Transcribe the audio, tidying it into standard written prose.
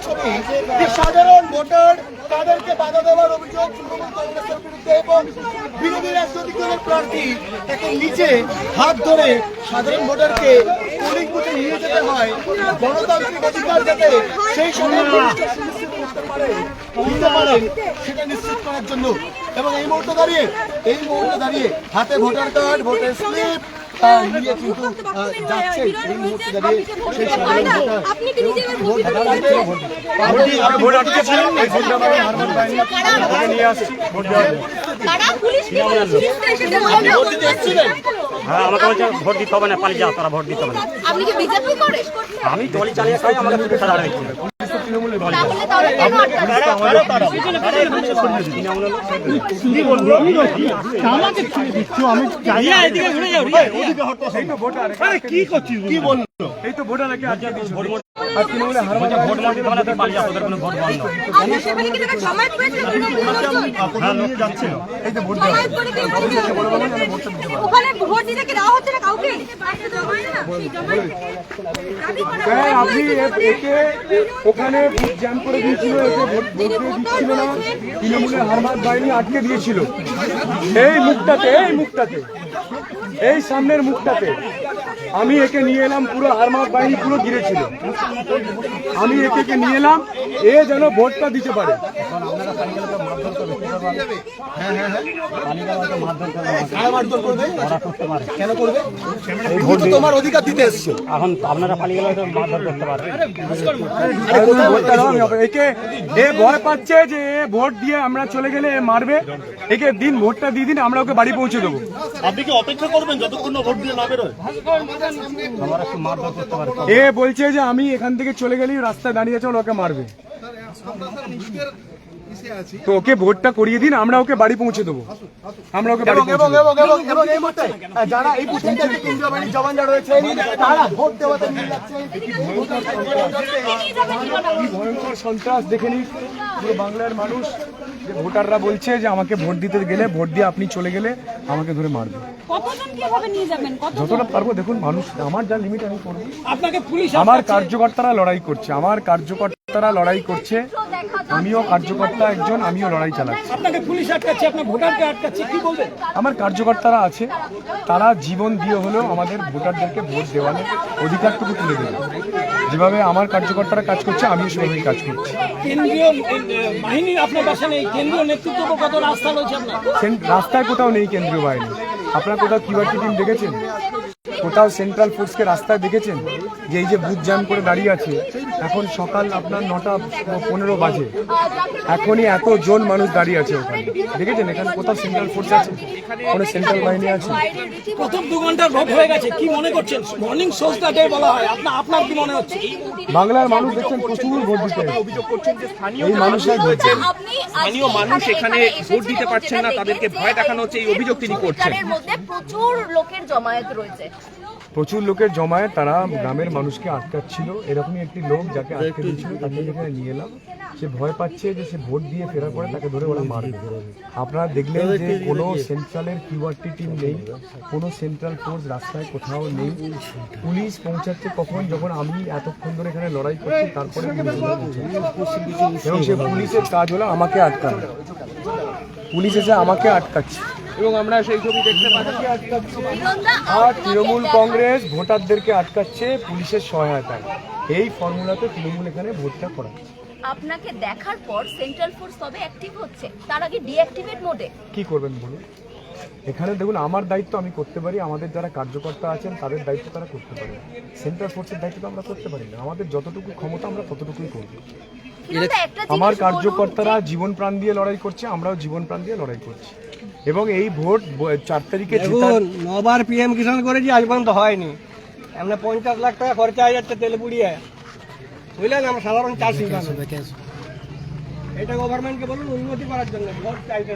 ছবি যে সাধারণ ভোটার তাদেরকে বাধা দেওয়ার অভিযোগ তৃণমূল কংগ্রেসের বিরুদ্ধে এবং বিরোধীর একজন দলের প্রার্থী তাকে নিচে হাত ধরে সাধারণ ভোটারকে পোলিং বুথে নিয়ে যেতে হয় গণতান্ত্রিক অধিকার যাতে সেই সাধারণ ভোটার সুনিশ্চিত করতে পারে দিতে পারেন সেটা নিশ্চিত করার জন্য। এবং এই মুহূর্তে দাঁড়িয়ে হাতে ভোটার কার্ড ভোটার স্লিপ নিয়ে কিন্তু যাচ্ছে এই মুহূর্তে দাঁড়িয়ে সেই সাধারণ হ্যাঁ আমাকে বলছে ভোট দিতে হবে না, পালিয়ে যাও তোরা, ভোট দিতে হবে না। আমি টলি চালিয়ে খাই, আমাকে তুলে সারা রেখে কি করছিস কি বললো এই তো ভোটার নাকি আজকে ভোট মারতে হবে না, পালিয়ে যাও, তোদের কোনো ভোট বন্ধ। যাচ্ছিল এই তো ভোট আপনি একে ওখানে জ্যাম করে দিয়েছিল, একে ভোট দিচ্ছিল না, তৃণমূলের হারমাত বাহিনী আটকে দিয়েছিল এই মুখটাতে এই সামনের মুখটাতে। আমি একে নিয়ে এলাম, পুরো হারমাত বাহিনী পুরো ঘিরেছিল, আমি একে নিয়ে এলাম এ যেন ভোটটা দিতে পারে। কেন করবে? তোমার অধিকার দিতে এসছো, এখন আপনারা পালিয়ে গেলে মারধর করতে পারে। একে এ ভয় পাচ্ছে যে ভোট দিয়ে আমরা চলে গেলে এ মারবে, একে দিন ভোটটা দিয়ে দিন, আমরা ওকে বাড়ি পৌঁছে দেবো। আপনি কি অপেক্ষা করবেন যতক্ষণ না ভোট দিয়ে না বেরোয়? এ বলছে যে আমি এখান থেকে চলে গেলেই রাস্তায় দাঁড়িয়ে আছে, ওকে মারবে। তো ওকে ভোটটা করিয়ে দিন, আমরা ওকে বাড়ি পৌঁছে দেবো, আমরা ওকে বাড়ি পৌঁছে দেবো। এবং এই মুহূর্তে যারা এই বুথে কেন্দ্রীয় বাহিনীর জওয়ান যারা রয়েছে তারা ভোট দেওয়াতে নিয়ে যাচ্ছে। কি ভয়ঙ্কর সন্ত্রাস দেখে নিন পুরো বাংলার মানুষ, যে ভোটাররা বলছে যে আমাকে ভোট দিতে গেলে, ভোট দিয়ে আপনি চলে গেলে আমাকে ধরে মারবে। যতটা পারবো দেখুন, মানুষ আমার যা লিমিট আমি করবো। আমার কার্যকর্তারা লড়াই করছে, আমিও কার্যকর্তা একজন, আমিও লড়াই চালাচ্ছি। আপনাকে পুলিশ আটকাচ্ছে, আপনার ভোটারকে আটকাচ্ছে, কি বলবেন? আমার কার্যকর্তারা আছে, তারা জীবন দিয়ে হলেও আমাদের ভোটারদেরকে ভোট দেওয়ানোর অধিকারটুকু তুলে দেবে। যেভাবে আমার কার্যকর্তারা কাজ করছে, আমিও সেভাবেই কাজ করছি। কেন্দ্রীয় বাহিনী আপনার পাশে নেই, কেন্দ্রীয় নেতৃত্ব কত রাস্তা রয়েছে আপনার? রাস্তায় কোথাও নেই কেন্দ্রীয় বাহিনী। আপনারা কোথাও কিউআরটি টিম দেখেছেন? কোথাও সেন্ট্রাল ফোর্সকে রাস্তায় দেখেছেন? যে এই যে বুথ জ্যাম করে দাঁড়িয়ে আছে, এখন সকাল আপনার 9:15 বাজে, এখনই এতজন মানুষ দাঁড়িয়ে আছে ওখানে, দেখেছেন? এখানে কোথাও সেন্ট্রাল ফোর্স আছে? কোনো সেন্ট্রাল বাহিনী আছে? প্রথম 2 ঘন্টার ভোট হয়ে গেছে, কি মনে করছেন? মর্নিং সোর্সটা ডে বলা হয়, আপনার কি মনে হচ্ছে? বাংলার মানুষ দেখছেন প্রচুর ভোট দিতে, অভিযোগ করছেন যে এই মানুষরা বলছেন স্থানীয় মানুষ এখানে ভোট দিতে পারছেন না, তাদেরকে ভয় দেখানো হচ্ছে, এই অভিযোগ তিনি করছেন। প্রচুর লোকের জমায়েত রয়েছে, প্রচুর লোকের জমায়েত, তারা গ্রামের মানুষকে আটকাচ্ছিল। এরকমই একটি লোক যাকে আটকে দিয়েছিল, তাকে এখানে নিয়ে এলাম। সে ভয় পাচ্ছে যে সে ভোট দিয়ে ফেরার পরে তাকে ধরে ওরা মারবে। আপনারা দেখলেন যে কোনো সেন্ট্রালের কিউআরটি টিম নেই, কোনো সেন্ট্রাল ফোর্স রাস্তায় কোথাও নেই। পুলিশ পৌঁছাচ্ছে কখন? যখন আমি এতক্ষণ ধরে এখানে লড়াই করছি, তারপরে এবং সে পুলিশের কাজ হলো আমাকে আটকানো। পুলিশ এসে আমাকে আটকাচ্ছে এবং আমরা সেই ছবি দেখতে পাচ্ছি। আর তৃণমূল কংগ্রেস ভোটারদেরকে আটকাচ্ছে পুলিশের সহায়তায়। এই ফর্মুলাতে তৃণমূল এখানে ভোটটা করাচ্ছে। আপনাকে দেখার পর সেন্ট্রাল ফোর্স তবে অ্যাক্টিভ হচ্ছে, তার আগে ডিঅ্যাক্টিভেট মোডে। কি করবেন বলুন? এখানে দেখুন, আমার দায়িত্ব আমি করতে পারি, আমাদের যারা কার্যকর্তা আছেন তাদের দায়িত্ব তারা করতে পারে। সেন্ট্রাল ফোর্সের দায়িত্ব আমরা করতে পারি না। আমাদের যতটুকু ক্ষমতা আমরা ততটুকুই করব। আমার কার্যকর্তারা জীবন প্রাণ দিয়ে লড়াই করছে, আমরাও জীবন প্রাণ দিয়ে লড়াই করছি। এবং এই ভোট 4 তারিখে 9বার PM কিষাণ করেছি, আজ পর্যন্ত হয়নি। আমরা 50 লাখ টাকা খরচা হয়ে যাচ্ছে তেলে পুড়িয়ে, বুঝলেন? আমরা সাধারণ চাষি, এটা গভর্নমেন্টকে বলুন উন্নতি করার জন্য ভোট চাইতে।